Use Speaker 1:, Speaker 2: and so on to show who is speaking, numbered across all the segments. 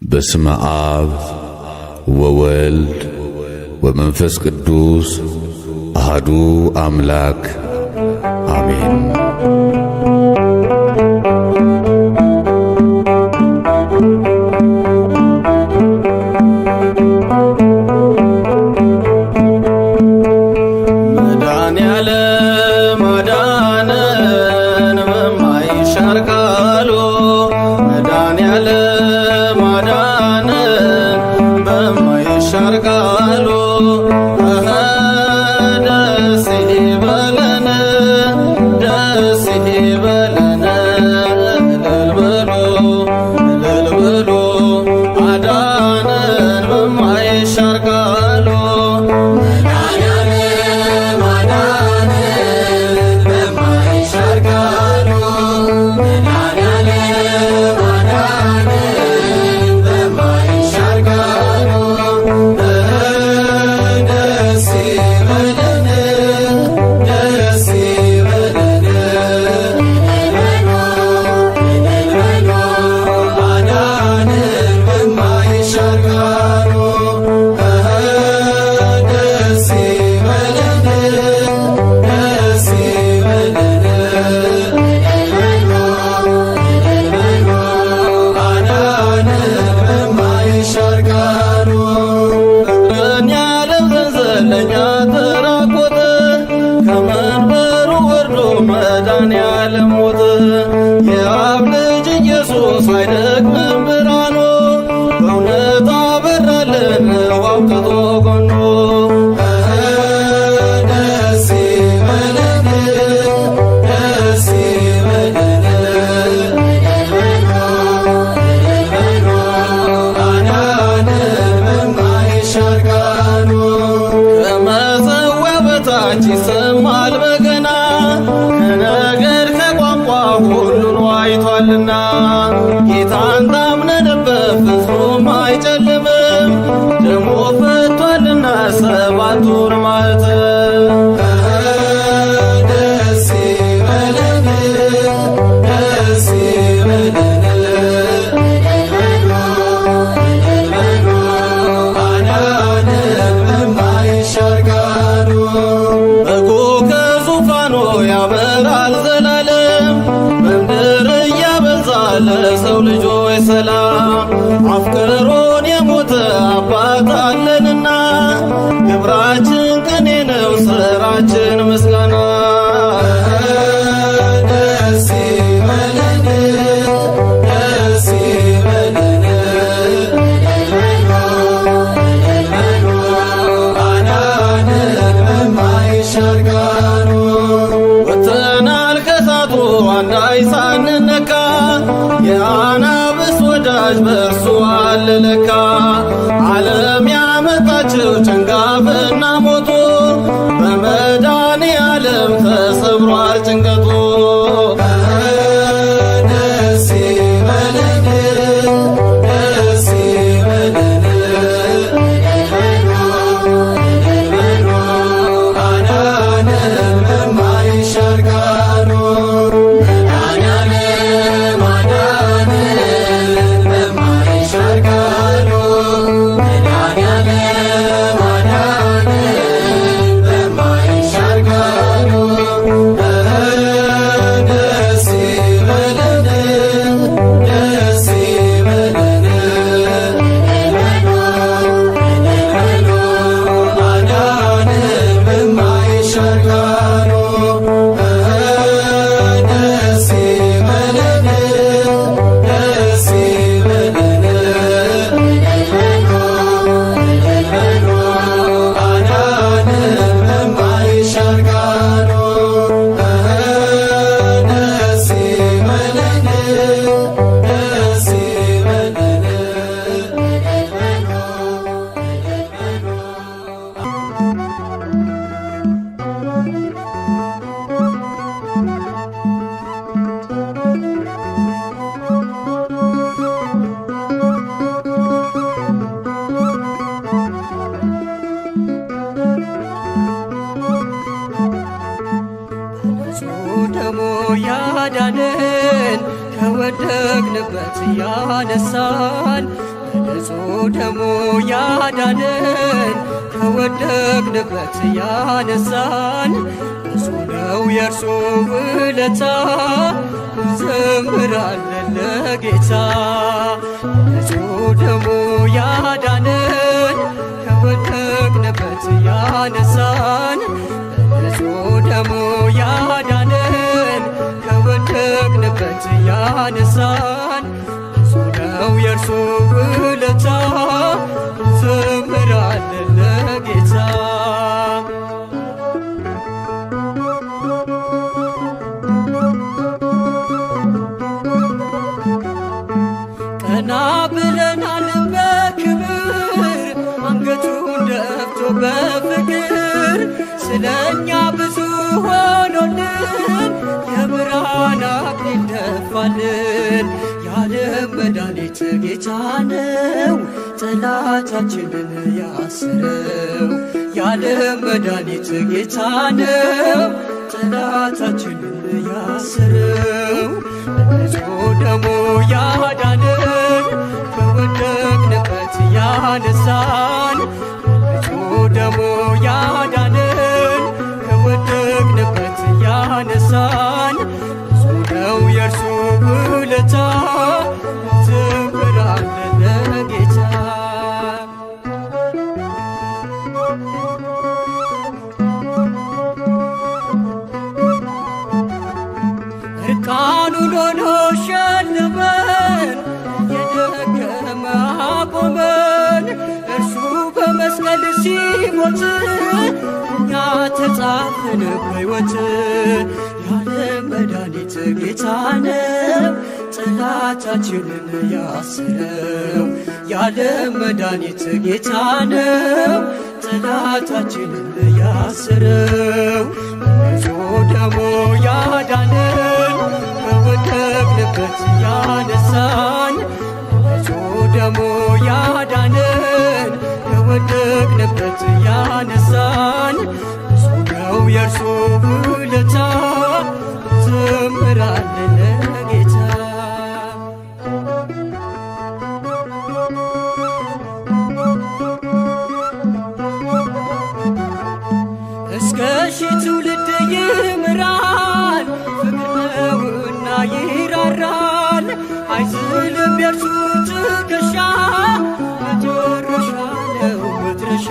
Speaker 1: በስመ አብ ወወልድ ወመንፈስ ቅዱስ አሐዱ አምላክ አሜን።
Speaker 2: ለሰው ልጆች ሰላም አፍቅሮን የሞተ አባት አለንና ግብራችን ቅኔ ነው ስራችን ምስጋና። ደስ ይበለን ደስ ይበለን አዳነን በማይሻር ቃሉ ወጥተናል ከሳቱ አንዳች ሳንነካ የአናብስት ወዳጅ በእርሱ አለ ለካ። ዓለም ያመጣችው ጭንጋፍና ሞቱ በመድኃኔዓለም ተሰብሯል ጭንቀቱ። ደስ ይበለን ደስ ይበለን አዳነን በማይሻር ቃሉ
Speaker 3: ያዳነን ከወደቅንበት ያነሳን በንጹሕ ደሙ ያዳነን ከወደቅንበት ያነሳን ብዙ ነው የእርሱ ውለታ እንዘምራለን ለጌታ። በንጹሕ ደሙ ያዳነን ከወደቅንበት ያነሳን በንጹሕ ደሙ ያዳነን ከወደቅንበት ያነሳን ብዙ ነው የእርሱ ውለታ እንዘምራለን ለጌታ። ቀና ብለናል በክብር አንገቱን ደፍቶ በፍቅር ስለኛ ብዙ ሆኖልን የብርሃን አክሊል ደፋልን። የዓለም መድኃኒት ጌታ ነው ጠላታችንን ያሰረው። የዓለም መድኃኒት ጌታ ነው ጠላታችንን ያሰረው። በንጹሕ ደሙ ያዳነን ከወደቅንበት ያነሳን በንጹሕ ደሙ ያዳነን ከወደቅንበት ያነሳን ብዙ ነው የእርሱ ውለታ እንዘምራለን ለጌታ። እርቃኑን ሆኖ ሸለመን የደከመ አቆመን። እርሱ በመስቀል ሲሞት እኛ ተጻፍን በሕይወት። የዓለም መድኃኒት ጌታ ነው ጠላታችንን ያሰረው። የዓለም መድኃኒት ጌታ ነው ጠላታችንን ያሰረው። በንጹሕ ደሙ ያዳነን ከወደቅንበት ያነሳን በንጹሕ ደሙ ያዳነን ከወደቅንበት ያነሳን ብዙ ነው የእርሱ ውለታ እንዘምራለን ለጌታ። እስከ ሺህ ትውልድ ይምራል ፍቅር ነውና ይራራል። አይዝልም የእርሱ ትከሻ መጨረሻ ነው መድረሻ።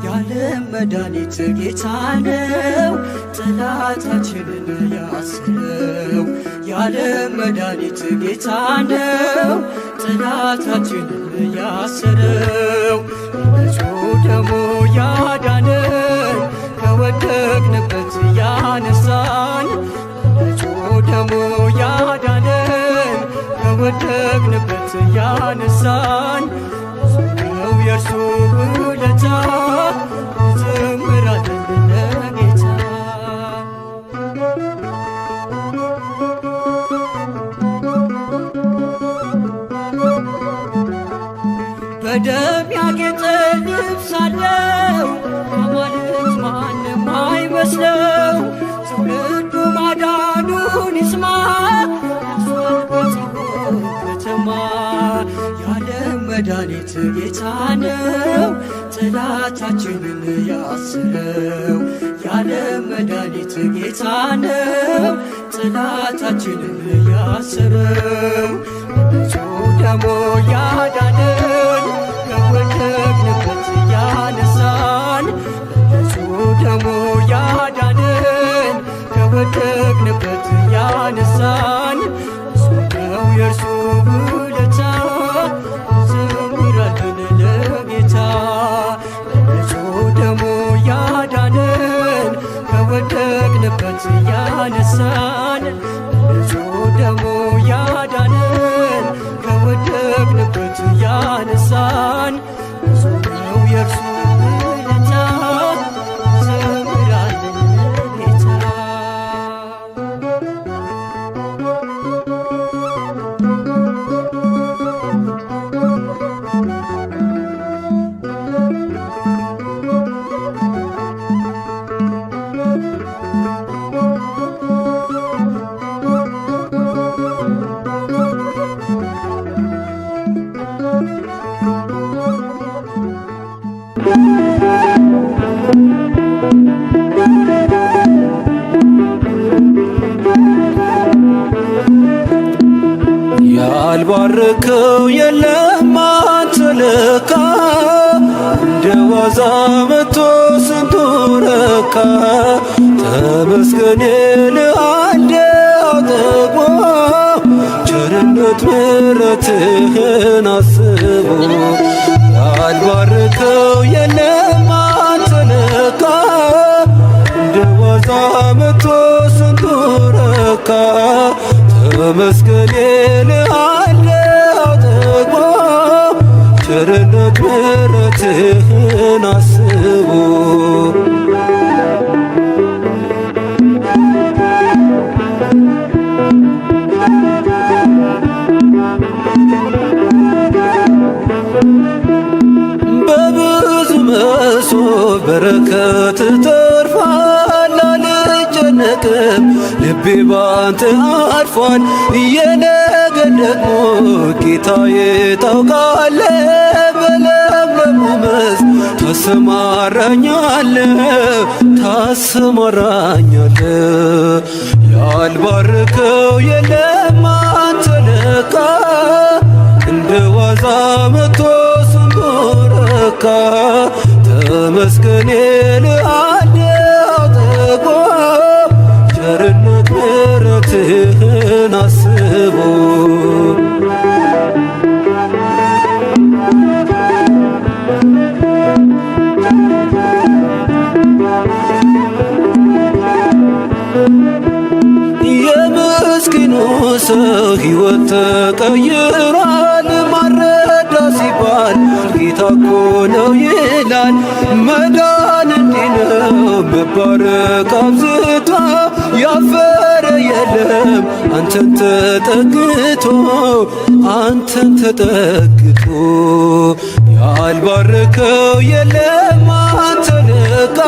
Speaker 3: የዓለም መድኃኒት ጌታ ነው ጠላታችንን ያሰረው። የዓለም መድኃኒት ጌታ ነው ጠላታችንን ያሰረው። በንጹሕ ደሙ ያዳነን ከወደቅንበት ያነሳን በንጹሕ ደሙ ያዳነን ከወደቅንበት ያነሳን ብዙ ነው የእርሱ ውለታ እንዘምራለን ለጌታ። በደም ያጌጠ ልብስ አለው አማልክት ማንም አይመስለው። ትውልዱ ማዳኑን ይስማ በጽዮን ከተማ። የዓለም መድኃኒት ጌታ ነው ጠላታችንን ያሰረው። የዓለም መድኃኒት ጌታ ነው ጠላታችንን ያሰረው። በንጹሕ ደሙ ያዳነን ከወደቅንበት ያነሳን በንጹሕ ደሙ ያዳነን ከወደቅንበት ያነሳን ብዙ ነው የእርሱ ውለታ እንዘምራለን ለጌታ። በንጹሕ ደሙ ያዳነን ከወደቅንበት ያነሳን በንጹሕ ደሙ ያዳነን ከወደቅንበት ያነሳን ብዙ ነው የእርሱ ውለታ እንዘምራለን ለጌታ። የለም አንተ ለካ እንደ ዋዛ መቶ ስንቱ ረካ ተመስገን እልሃለሁ ጠግቦ ቸርነት ምሕረትህን አስቦ ያልባረከው የለም አንተ ለካ እንደ ዋዛ መቶ ስንቱ ረካ ተመስገን እልሃለሁ ጠግቦ ቸርነት ምሕረትህን አስቦ በብዙ መሶብ በረከት ተርፏል አልጨነቅም ልቤ ባንተ አርፏል የነገን ደግሞ ጌታዬ ታውቃለህ በለምለሙ መስክ ታሰማራኛለህ ያልባረከው የለም አንተ ለካ እንደ ዋዛ መቶ ስንቱ ረካ ተመስገን እልሃለሁ ጠግቦ ቸርነት ምሕረትህን አስቦ የምስኪኑ ሰው ሕይወት ተቀይሯል ማረዳ ሲባል ጌታ እኮ ነው ይላል መዳን እንዲህ ነው መባረክ አብዝቶ ያፈረ የለም አንተን ተጠግቶ ያልባረከው የለም አንተ ለካ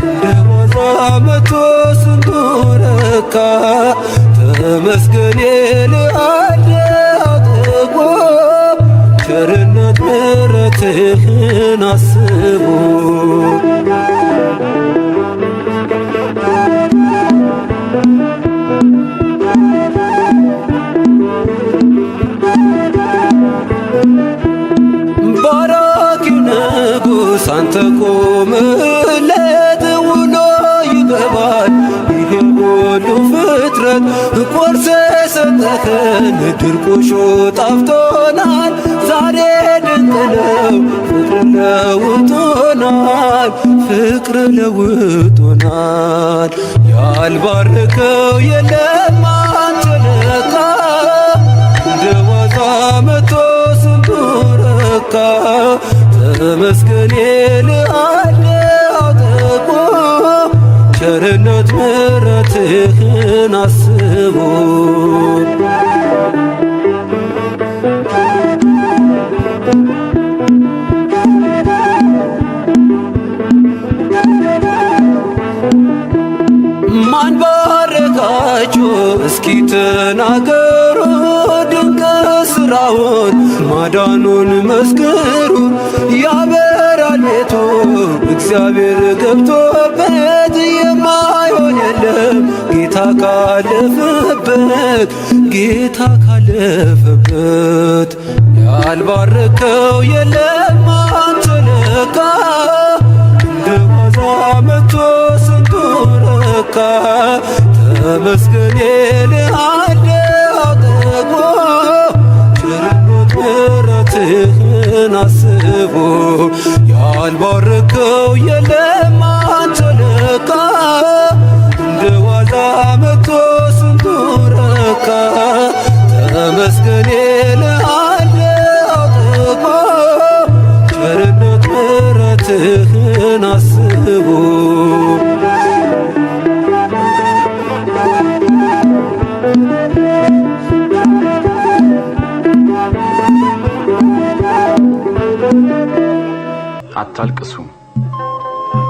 Speaker 3: እንደ ዋዛ መቶ ስንቱ ረካ ተመስገን እልሃለሁ ጠግቦ ቸርነት ምሕረትህን አስቦ ባራኪው ንጉሥ አንተ ቆምለት ውሎ ይገባል ይሄ ሁሉ ፍጥረት ቆርሰ ሰጠኸን ድርቆሾ ጣፍቶናል ዛሬ ድንቅ ነው ፍቅር ለውጦናል ያልባረከው የለም አንተ ለካ እንደ ዋዛ መቶ ስንቱ ረካ ተመስገን እልሃለሁ ጠግቦ ቸርነት ምሕረትህን አስቦ ማን ባረካችሁ እስኪ ተናገሩ ድንቅ ሥራውን ማዳኑን መስክሩ ያበራል ቤቱ እግዚአብሔር ገብቶበት የማይሆን የለም ጌታ ካለፈበት ያልባረከው የለም አንተ ለካ እንደ ዋዛ መቶ ስንቱ ረካ ተመስገን እልሃለሁ ጠግቦ ቸርነት ምሕረትህን አስቦ ያልባረከው የለም አንተ ለካ እንደ ዋዛ መቶ ስንቱ ረካ ተመስገን እልሃለሁ ጠግቦ ቸርነት ምሕረትህን አስቦ
Speaker 4: አታልቅሱ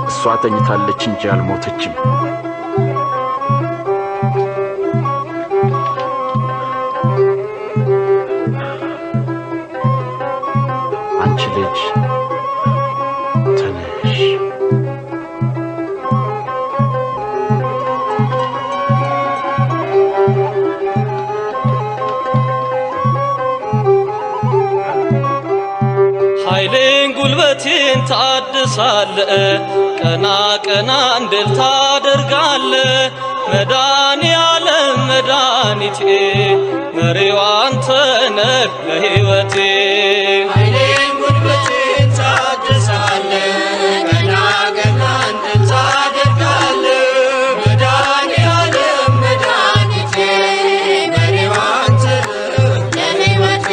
Speaker 4: እሷ ተኝታለች እንጂ አልሞተችም አንቺ ልጅ ተነሽ
Speaker 5: ኃይሌን ጉልበቴን ታድሳለ ቀና ቀና እንድል ታደርጋለ መዳኒ ዓለም መድኃኒቴ መሪው አንተ ነህ ለሕይወቴ
Speaker 2: ኃይሌን ጉልበቴን ታድሳለ ቀና ቀና እንድል ታደርጋለ መዳኒ ዓለም መድኃኒቴ መሪው አንተ ነህ ለሕይወቴ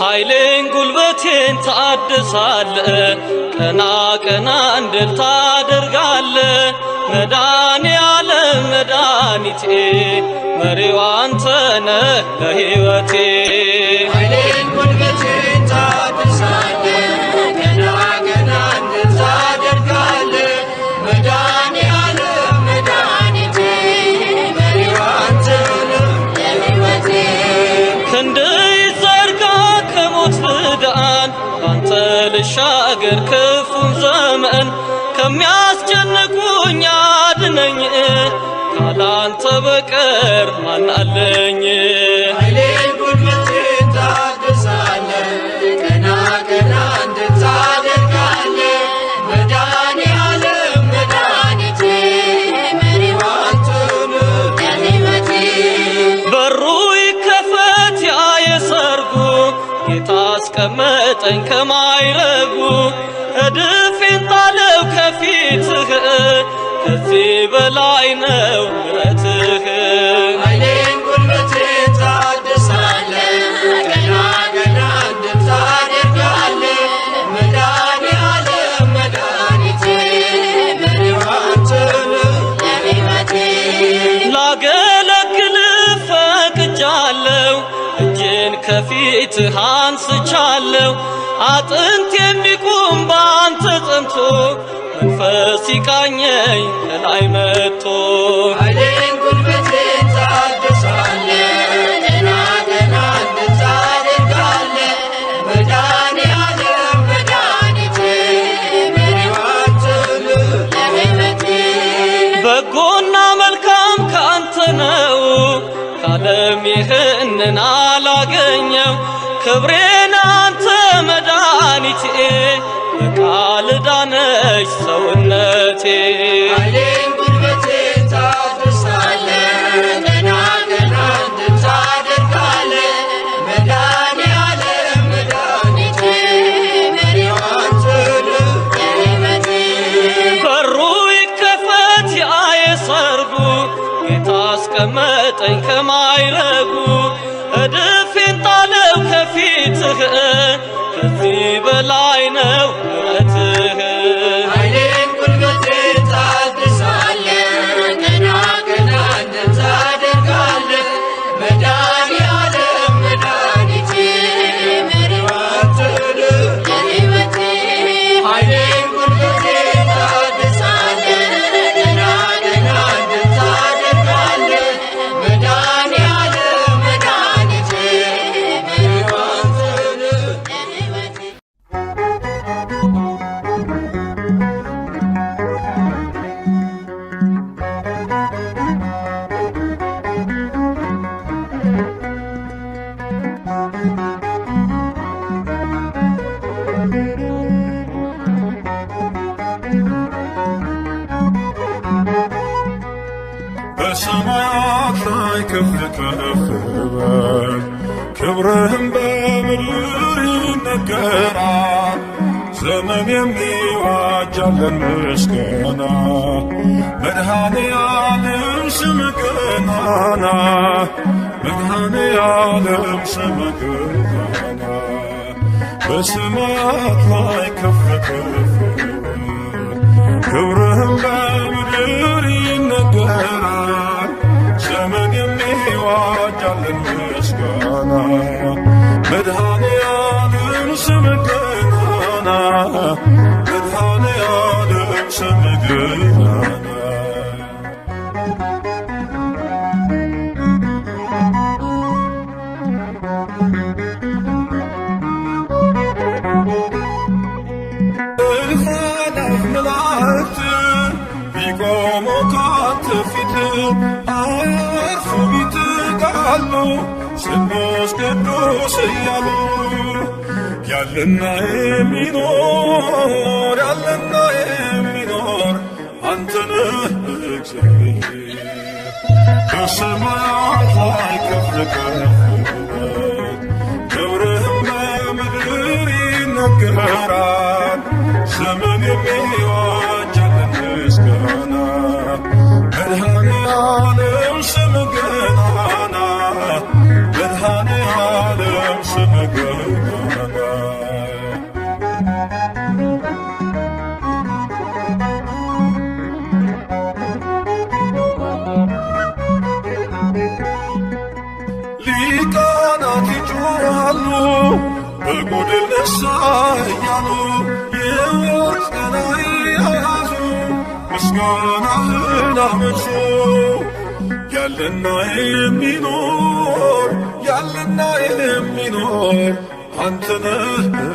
Speaker 5: ኃይሌን ጉልበቴን ታድሳለ ቀና ቀና እንድል ታደርጋለ መዳኒ ዓለም መድኃኒቴ መሪው አንተ ነህ ለሕይወቴ
Speaker 2: ኃይሌን ጉልበቴን ታድሳለ ቀና ቀና እንድል ታደርጋለ መዳኒ ዓለም መድኃኒቴ መሪው አንተ ነህ ለሕይወቴ
Speaker 5: ክንድህ ይዘርጋ ከሞት ልዳን ባንተ ልሻገር ክፉን ዘመን ከሚያስጨንቁኝ አድነኝ ካላንተ በቀር ማን አለኝ
Speaker 2: ኃይሌን ጉልበቴን ታድሳለ ቀና ቀና እንድል ታደርጋለ መዳኒ ዓለም መድኃኒቴ መሪው አንተ ነህ ለሕይወቴ
Speaker 5: በሩ ይከፈት ያ የሰርጉ ጌታ አስቀመጠኝ ከማይረጉ እድፌን ጣለው ከፊትህ ከዚህ በላይ ነው ምሕረትህ
Speaker 2: ኃይሌን ጉልበቴን ታድሳለ ቀና ቀና እንድል ታደርጋለ መዳኒ ዓለም መድኃኒቴ መሪው አንተ ነህ ለሕይወቴ
Speaker 5: ላገለግልህ ፈቅጃለሁ እጄን ከፊትህ አንስቻለሁ አጥንት የሚቆም በአንተ ጸንቶ መንፈስ ይቃኘኝ ከላይ መጥቶ
Speaker 2: ኃይሌን ጉልበቴን ታድሳለ ቀና ቀና እንድል ታደርጋለ መዳኒ ዓለም መድኃኒቴ መሪው አንተ ነህ ለሕይወቴ
Speaker 5: በጎና መልካም ካንተ ነው ካለም ይህንን አላገኘው ክብሬን አንተ መድኃኒቴ በቃል ዳነች ሰውነቴ
Speaker 2: ኃይሌን ጉልበቴን ታድሳለ ቀና ቀና እንድል ታደርጋለ መዳኒ ዓለም መድኃኒቴ መሪው አንተ ነህ ለሕይወቴ
Speaker 5: በሩ ይከፈት ያ የሰርጉ ጌታ አስቀመጠኝ ከማይረጉ እድፌን ጣለው ከፊትህ ከዚህ በላይ ነው ምሕረትህ
Speaker 2: ኃይሌን ጉልበቴን ታድሳለ ቀና ቀና እንድል ታደርጋለ መዳኒ ዓለም መድኃኒቴ መሪው አንተ ነህ ለሕይወቴ ኃይሌን ጉልበቴን ታድሳለ ቀና ቀና እንድል ታደርጋለ መዳኒ ዓለም መድኃኒቴ መሪው አንተ ነህ ለሕይወቴ
Speaker 6: በሰማያት ላይ ከፍ ከፍ በል ክብርህም በምድር ይነገራል። ዘመን የሚዋጃለን ምስጋና መድኃኔ ዓለም ስምህ ገናና መድኃኔ ዓለም ስምህ ገናና በሰማያት ላይ ከፍ ከፍ በል ክብርህም በምድር ይነገራል። ዘመን የሚዋጃለን ምስጋና መድኃኔ ዓለም ስምህ ገናና መድኃኔ ዓለም ስምህ ገናና መላእክት ቢቆሙ ካንተ ፊት አያርፉ ቢትጋሉ ስሉስ ቅዱስ እያሉ ያለና የሚኖር አንተ ነህ እግዚአብሔር በሰማያት ላይ ከፍ ከፍ ክብርህም በምድር ይነገራል። ዘመን የሚዋጅ ያለን ምስጋና መድኃኔ ዓለም ስምህ ገናና መድኃኔ ዓለም ስምህ ገናና ሊቃናት ይጮኻሉ በጎድን ነሣ እያሉ የወርቅ ጥና የያዙ ምስጋናህን አመጹ። ያለና የሚኖር አንተ ነህ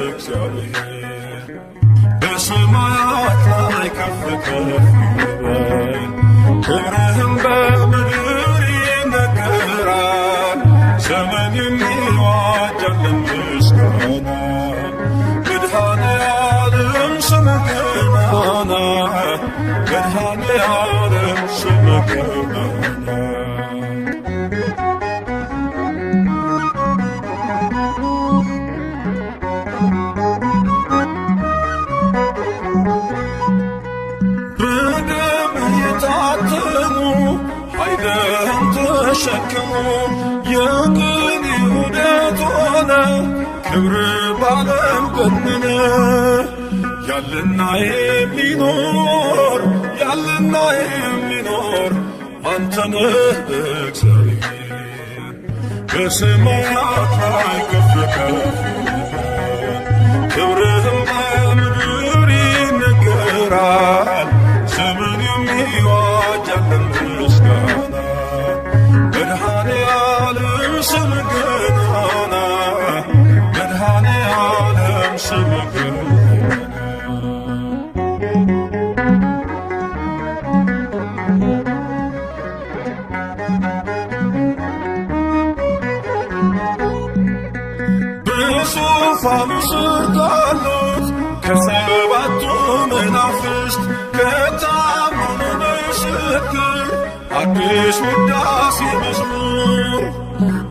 Speaker 6: እግዚአብሔር በሰማያት ላይ ከፍ ከፍ በል ክብርህም በምድር ይነገራል። ዘመን የሚዋጅ ያለን ምስጋና መድኃኔ ዓለም ስምህ ገናና መድኃኔ ዓለም ስምህ ገናና በደምህ የታተሙ ኃይልህን ተሸክሙ የቅኔ ውደት ሆነ ክብር ባለም ገነነ። ያለና የሚኖር አንተ ነህ እግዚአብሔር በሰማያት ላይ ከፍ ከፍ ክብርህም በምድር ይነገራል። ዘመን የሚዋጅ ያለን ምስጋና መድኃኔ ዓለም ስምህ ገናና መድኃኔ ዓለም ስምህ ገናና በዙፋኑ ስር ካሉት ከሰባቱ መናፍስት ከታመኑ ምስክር አዲስ ውዳሴ መዝሙር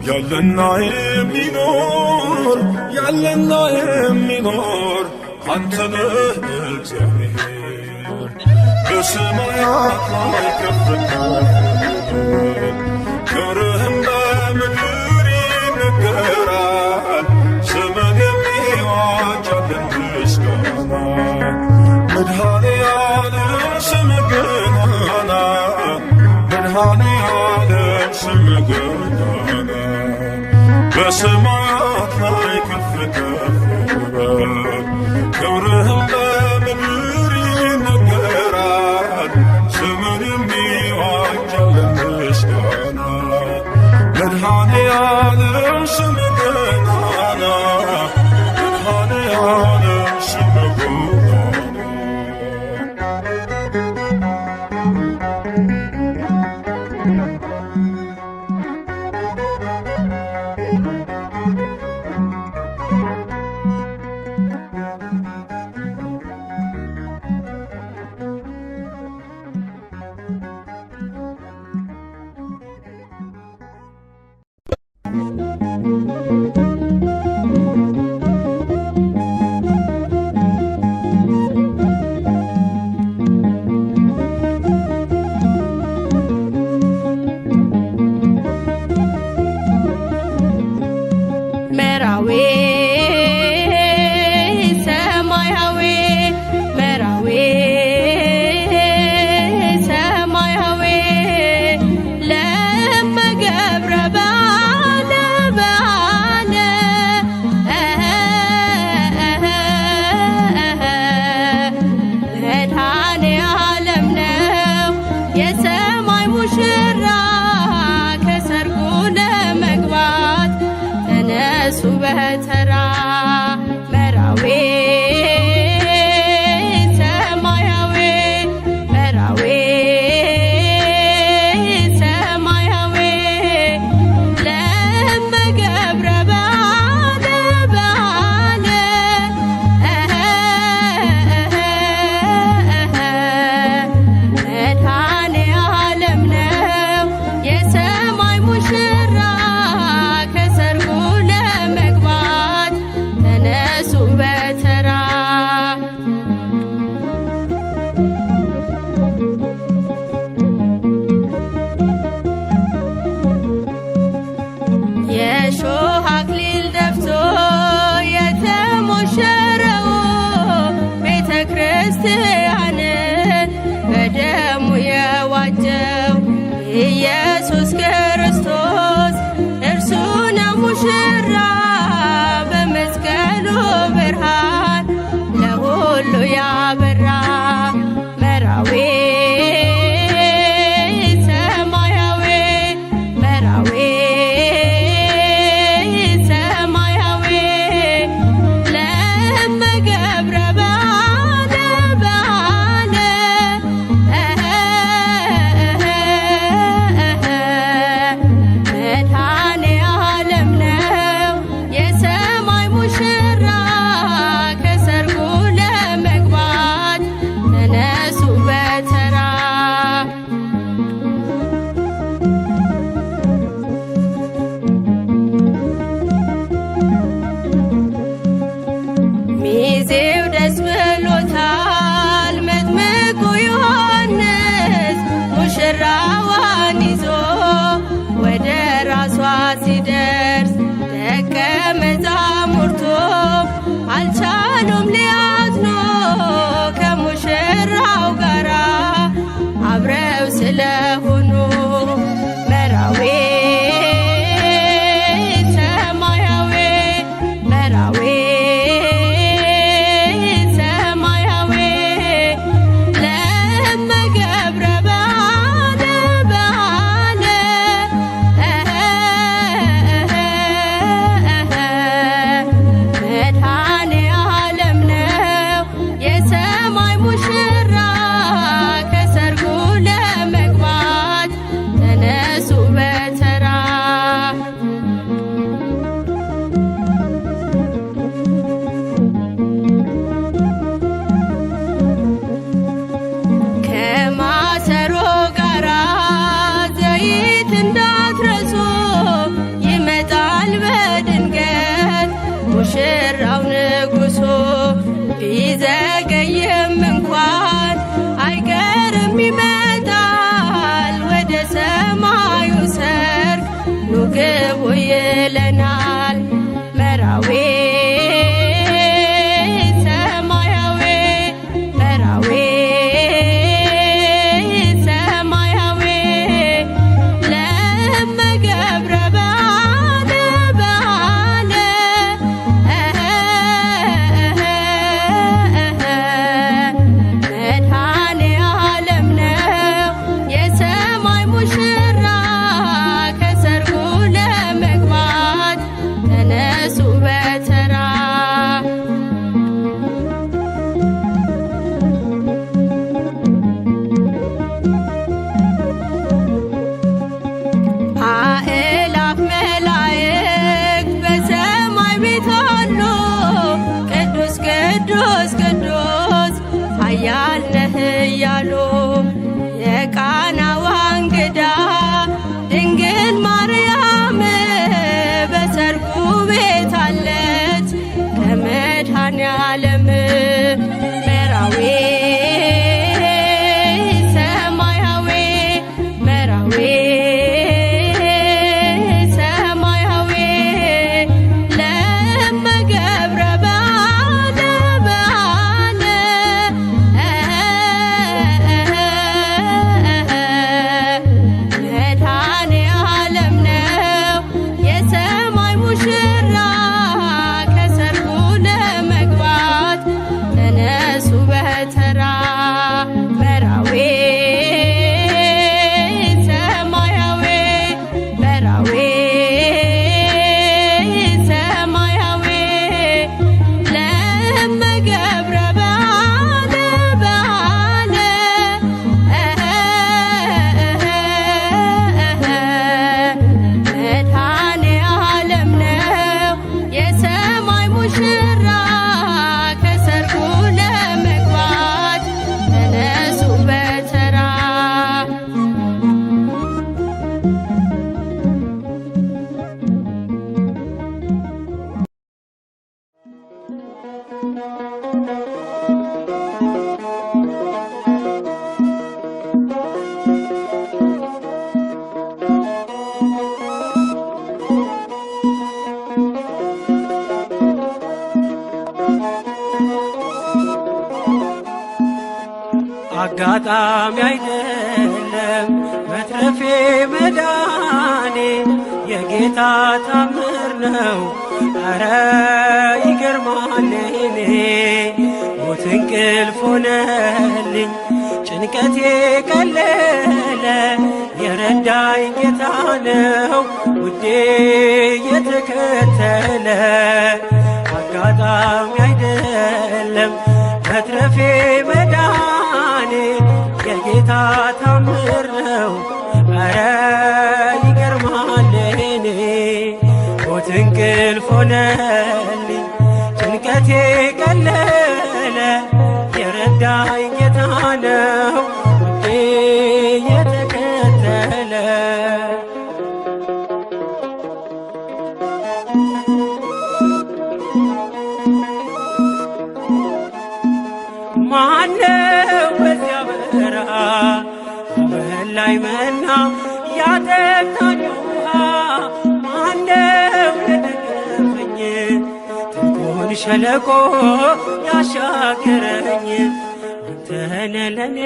Speaker 6: ያለና የሚኖር አንተ ነህ እግዚአብሔር በሰማያት ላይ ከፍ ከፍ ክብርህም በምድር ይነገራል። ዘመን የሚዋጅ ያለን ምስጋና መድኃኔ ዓለም ስምህ ገናና መድኃኔ ዓለም ስምህ ገናና በሰማያት ላይ ከፍ ከፍ በል ክብርህም በምድር ይነገራል። ዘመን የሚዋጅ ያለን ምስጋና መድኃኔ ዓለም ስምህ ገናና መድኃኔ ዓለም ስምህ ገናና
Speaker 7: መራዌ ሰማያዊ ለመገብረ ባለ ባለ መድኃኔ ዓለም ነው የሰማይ ሙሽራ ከሰርጉ ለመግባት ተነሱ በተራ ከማሰሮ ጋራ ዘይት እንዳትረሱ ይመጣል በድንገት ሙሽራው ንጉሶ ቢዘገይም እንኳን አይቀርም ይመጣል ወደ ሰማዩ ሰርግ ኑ ግቡ ይለናል መራዌ ሰማያዊ መራዌ ሰማያዊ ለመገብረ ባለ ባለ መድኃኔ ዓለም ነው የሰማይ ሙሽራ ከሰርጉ ለመግባት ተነሱ በተራ አእላፍ መላእክት በሰማይ ቤት አሉ ቅዱስ ቅዱስ ቅዱስ ኃያል ነህ እያሉ የቃናዋ እንግዳ ድንግል ማርያም በሰርጉ ቤት አለች ከመድኃኔ ዓለም መራዌ ሰማያዊ መራዌ ሰማያዊ ለመገብረ ባለ ባለ መድኃኔ ዓለም ነው የሰማይ ሙሽራ ከሰርጉ ለመግባት ተነሱ በተራ መራዌ ሰማያዊ መራዌ ሰማያዊ ለመገብረ ባለ ባለ መድኃኔ ዓለም ነው የሰማይ ሙሽራ ከሰርጉ ለመግባት ተነሱ በተራ
Speaker 3: አጋጣሚ አይደለም መትረፌ መዳኔ የጌታ ታምር ነው ኧረ ይገርማል እኔ ሞት እንቅልፍ ሆነልኝ ጭንቀቴ ቀለለ የረዳኝ ጌታ ነው ውዴ የተከተለ አጋጣሚ አይደለም መትረፌ መዳኔ የጌታ ታምር ነው ኧረ ይገርማል እኔ ሞት እንቅልፍ ሆነልኝ ጭንቀቴ ቀለለ የረዳኝ ጌታ ነው ውዴ የተከተለ ማነው በዚያ በረሃ በላይ መና ያጠጣኝ ውሃ ማነው የደገፈኝ ትንኩን ሸለቆ ያሻገረኝ አንተነ ለኔ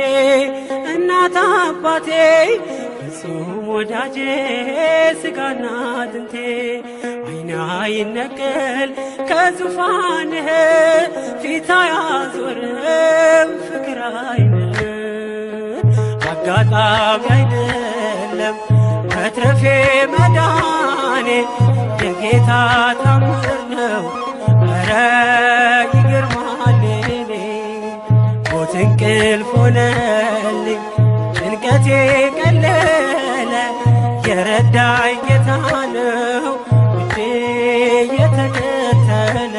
Speaker 3: እናት አባቴ ፍጹም ወዳጄ ሥጋና አጥንቴ ዓይን አይነቀል ከዙፋንህ ፊት አያዞርም ፍቅር ዓይንህ አጋጣሚ አይደለም መትረፌ መዳኔ የጌታ ታምር ነው ኧረ ይገርማል የኔ ሞት እንቅልፍ ሆነልኝ ጭንቀቴ ቀለለ የረዳኝ ጌታ ነው ውዴ የተከተለ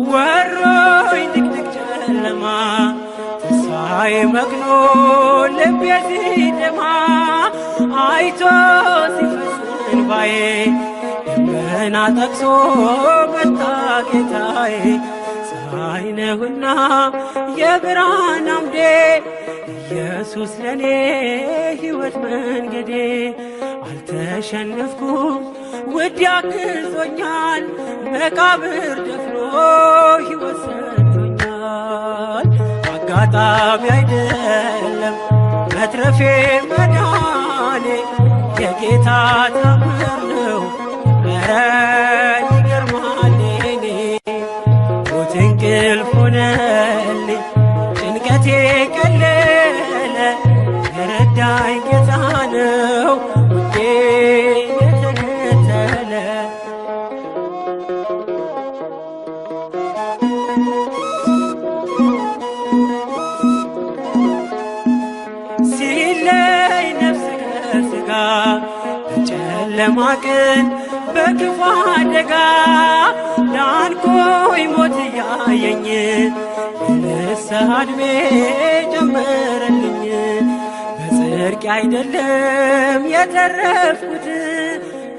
Speaker 3: ወሮኝ ድቅድቅ ጨለማ ተስፋዬ መክኖ ልቤ ሲደማ አይቶ ሲፈስ እንባዬ ደመና ጠቅሶ መጣ ጌታዬ ፀሐይ ነህና የብርሃን አምዴ ኢየሱስ ለኔ ሕይወት መንገዴ አልተሸነፍኩም ውድ ያግዞኛል መቃብር ደፍኖ ሕይወት ሰጥቶኛል አጋጣሚ አይደለም መትረፌ መዳኔ የጌታ ታምር ነው ኧረ ይገርማል የኔ ሞት እንቅልፍ ሆነልኝ ጭንቀቴ ቀለለ የረዳኝ ጌታ ነው ውዴ የተከተለ ሲለይ ነፍስ ከሥጋ በጨለማ ቀን በክፉ አደጋ ዳንኩኝ ሞት እያየኝ የንስሐ ዕድሜ ጨመረልኝ በጽድቅ አይደለም የተረፍኩት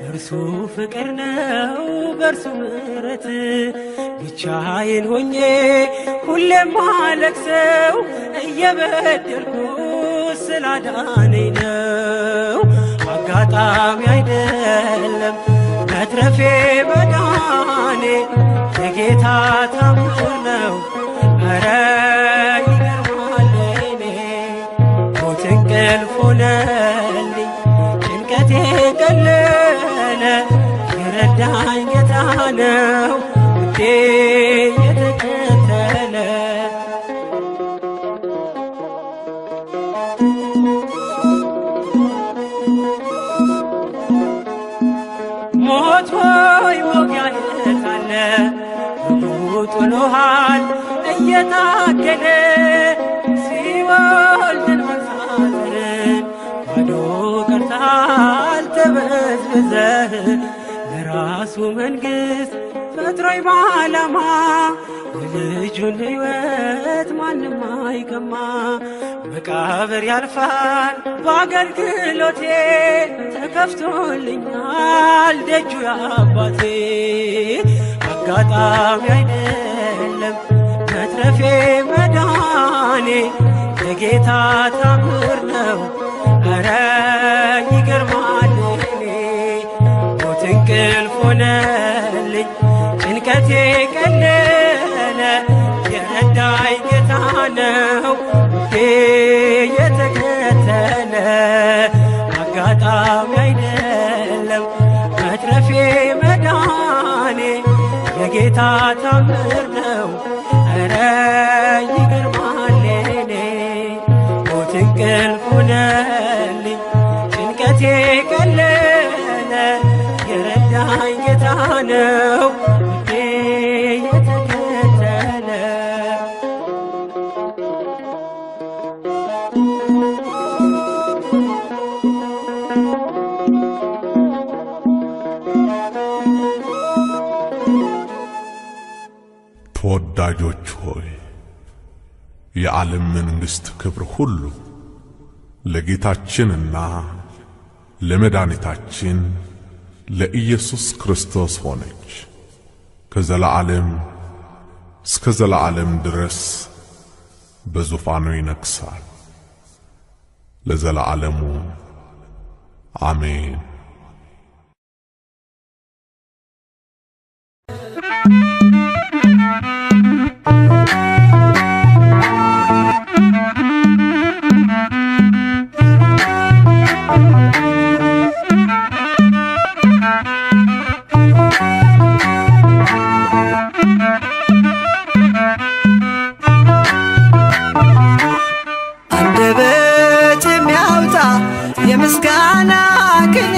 Speaker 3: በእርሱ ፍቅር ነው በእርሱ ምሕረት ብቻዬን ሆኜ ሁሌም ማለቅሰው እየበደልኩ ስላዳነኝ ነው አጋጣሚ አይደለም መትረፌ መዳኔ የጌታ ታምር ነው ኧረ ይገርማል የኔ ሞት እንቅልፍ ሆነልኝ ጭንቀቴ ቀለለ የረዳኝ ጌታ ነው ውዴ የተከተለ ሞት ሆይ ሞጊያ የት አለ ጥሎሃል እየታገለ ሲኦል ድል መንሳትን ባዶ ቀርተሃል ተበዝብዘህ ለራሱ መንግሥት ፈጥሮኝ በዓላማ የልጁን ሕይወት ማንም አይቀማ መቃብር ያልፋል በአገልግሎቴ ተከፍቶልኛል ደጁ የአባቴ አጋጣሚ አይደለም መትረፌ መዳኔ የጌታ ታምር ነው ኧረ ይገርማል የኔ ሞት እንቅልፍ ሆነልኝ ጭንቀቴ ቀለለ የረዳኝ ጌታ ነው ውዴ የተከተለ አጋጣሚ አይደለም መትረፌ መዳኔ የጌታ ታምር ነው ኧረ ይገርማል የኔ ሞት እንቅልፍ ሆነልኝ ጭንቀቴ ቀለለ የረዳኝ ጌታ ነው ውዴ የተከተለ
Speaker 6: ተወዳጆች ሆይ የዓለም መንግሥት ክብር ሁሉ ለጌታችንና ለመድኃኒታችን ለኢየሱስ ክርስቶስ ሆነች ከዘላለም እስከ ዘላለም ድረስ በዙፋኑ ይነግሣል ለዘላለሙ አሜን።
Speaker 3: የምስጋና ቅኔ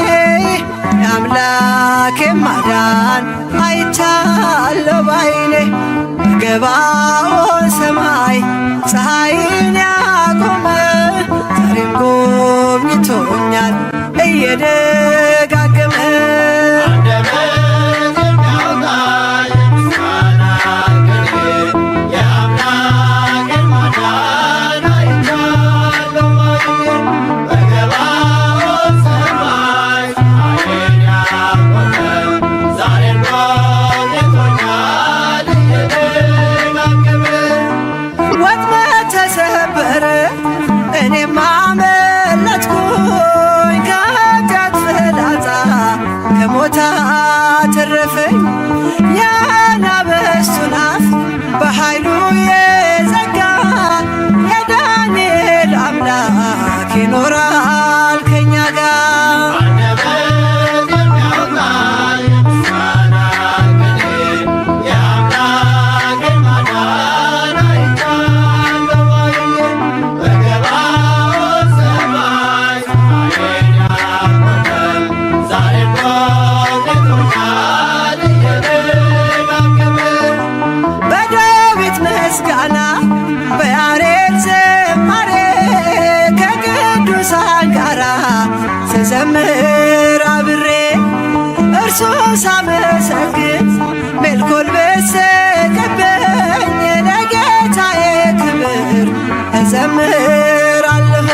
Speaker 3: የአምላኬ ማዳን አይቻለሁ ባይኔ በገባኦን ሰማይ ፀሐይን ያቆመ ዛሬም ጎብኝቶኛል እየደጋገመ ተረፈኝ የአናብስቱን አፍ በኃይሉ የዘጋ የዳንኤል አምላክ ይኖራል ከኛ ጋር። ስዘምር አብሬ እርሱን ሳመሰግን ሜልኮል በሰቀበኝ ለጌታዬ ክብር እዘምራለሁ።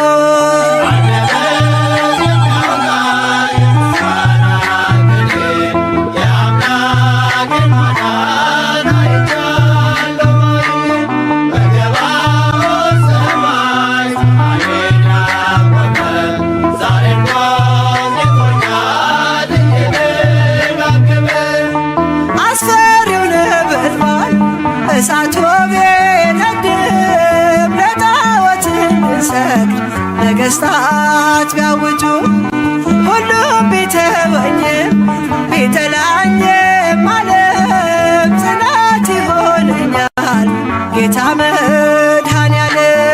Speaker 3: እሳት ቢነድም ለጣዖት እንድንሰግድ ነገሥታት ቢያውጁ ሁሉም ቢተወኝም ቢጠላኝም ዓለም ጽናት ይሆነኛል ጌታ መድኃኔዓለም።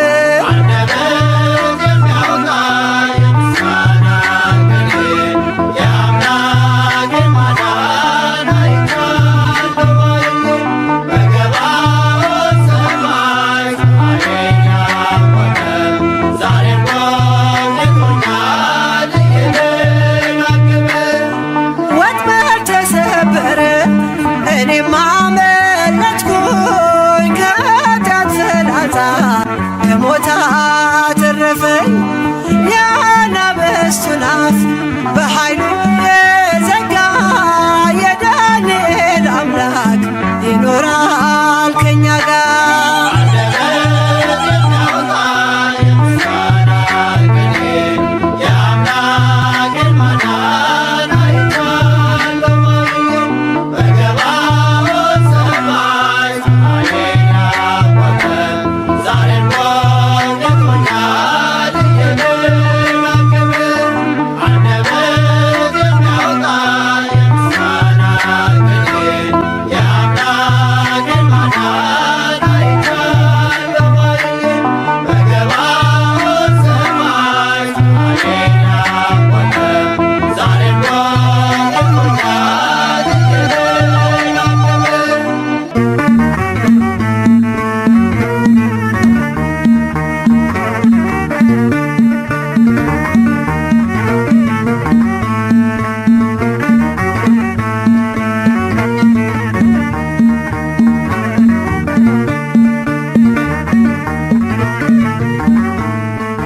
Speaker 3: ከሞት አተረፈኝ የአናብስቱን አፍ በኃይሉ የዘጋ የዳንኤል አምላክ ይኖራል ከኛ ጋር።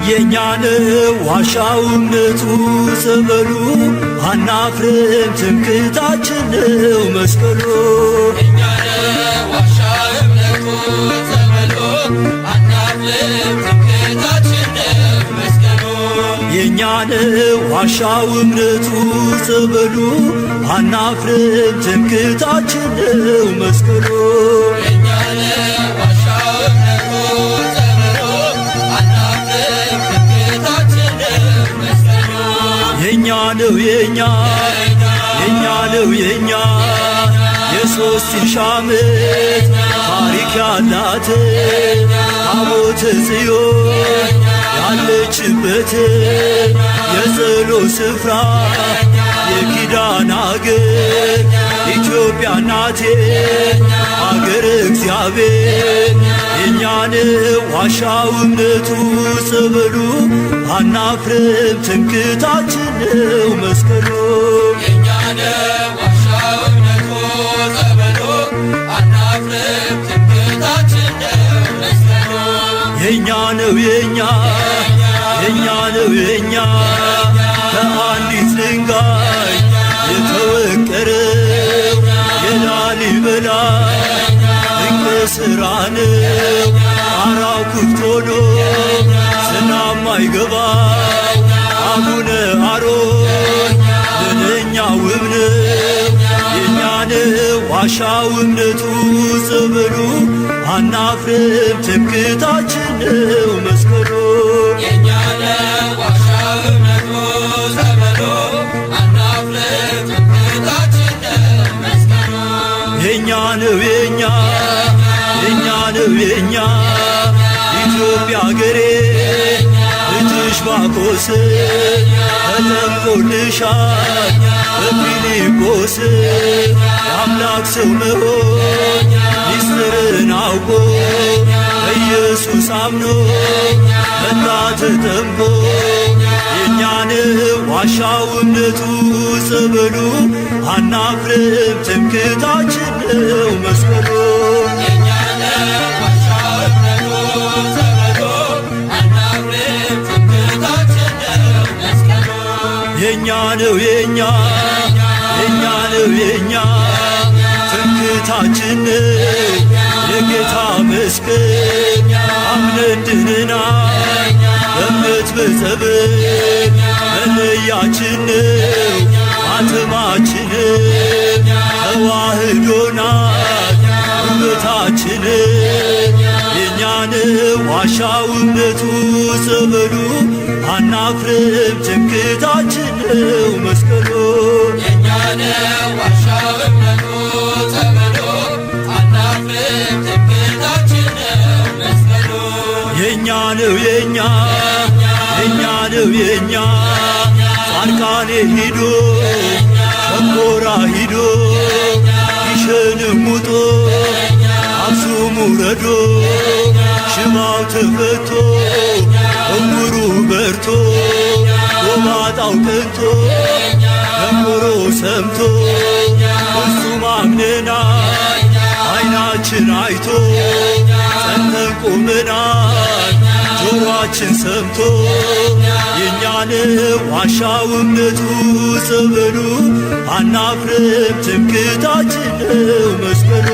Speaker 8: የኛነው ዋሻው እምነቱ ጸበሉ አናፍርም ትምክህታችን ነው መስቀሉ። የኛነው ዋሻው እምነቱ ጸበሉ አናፍርም ትምክህታችን ነው መስቀሉ። የኛነው ዋሻው እምነቱ ጸበሉ አናፍርም ትምክህታችን ነው መስቀሉ። የኛ ነው የኛ ነው የኛ የሶስት ሺህ ዓመት ታሪክ ያላት ታቦተ ጽዮን ያለችበት የጸሎት ስፍራ የኪዳን አገር ኢትዮጵያ እናቴ አገር እግዚአብሔር የእኛ ነው ዋሻው እምነቱ ጸበሉ አናፍርም ትምክህታችን ነው መስቀሉ
Speaker 2: የእኛ ነው ዋሻው እምነቱ ጸበሉ አናፍርም ትምክህታችን ነው መስቀሉ
Speaker 8: የእኛ ነው የእኛ ነው የእኛ ከአንዲት ድንጋይ የተወቀረው የላሊበላ ድንቅ ሥራ ነው ጣራው ክፍት ሆኖ ዝናብ ማይገባው አቡነ አሮን ለእኛ ውብ ነው የእኛ ነው ዋሻው እምነቱ ጸበሉ አናፍርም ትምክህታችን ነው መስቀሉ
Speaker 2: የእኛ ነው ዋሻው እምነቱ ጸበሉ አናፍርም ትምክህታችን ነው መስቀሉ
Speaker 8: የእኛ ነው የእኛ ነው የእኛ ኢትዮጵያ አገሬ ልጅሽ ባኮስ ተጠምቆልሻል በፊልጶስ የአምላክ ሰው መሆን ሚስጥርን አውቆ በኢየሱስ አምኖ መጣ ተጠምቆ የእኛ ነው ዋሻው እምነቱ ጸበሉ አናፍርም ትምክህታችን ነው መስቀሉ
Speaker 2: የእኛ ነው ዋሻው እምነቱ ጸበሉ አናፍርም ትምክህታችን ነው መስቀሉ
Speaker 8: የእኛ ነው የእኛ ነው የእኛ ትምክህታችን የጌታ መስቀል አምነን ድነናል በእምነት በጸበል መለያችን ነው ማተማችን ተዋህዶናል ውበታችን የእኛ ነው ዋሻው እምነቱ ጸበሉ አናፍርም ትምክህታችን ነው መስቀሉ
Speaker 2: የእኛ ነው ዋሻው እምነቱ ጸበሉ አናፍርም ትምክህታችን ነው መስቀሉ
Speaker 8: የእኛ ነው የእኛ ነው የእኛ ጻድቃኔ ሂዶ ሸንኮራ ሂዶ ጊሸንም ውጦ አክሱም ውረዶ ሽባው ተፈቶ እውሩ በርቶ ጎባጣው ቀንቶ ደንቆሮ ሰምቶ እሱም አምነናል ዓይናችን አይቶ ጸንተን ቆመናል ጆሮአችን ሰምቶ የእኛ ነው ዋሻው እምነቱ ጸበሉ አናፍርም ትምክህታችን ነው መስቀሉ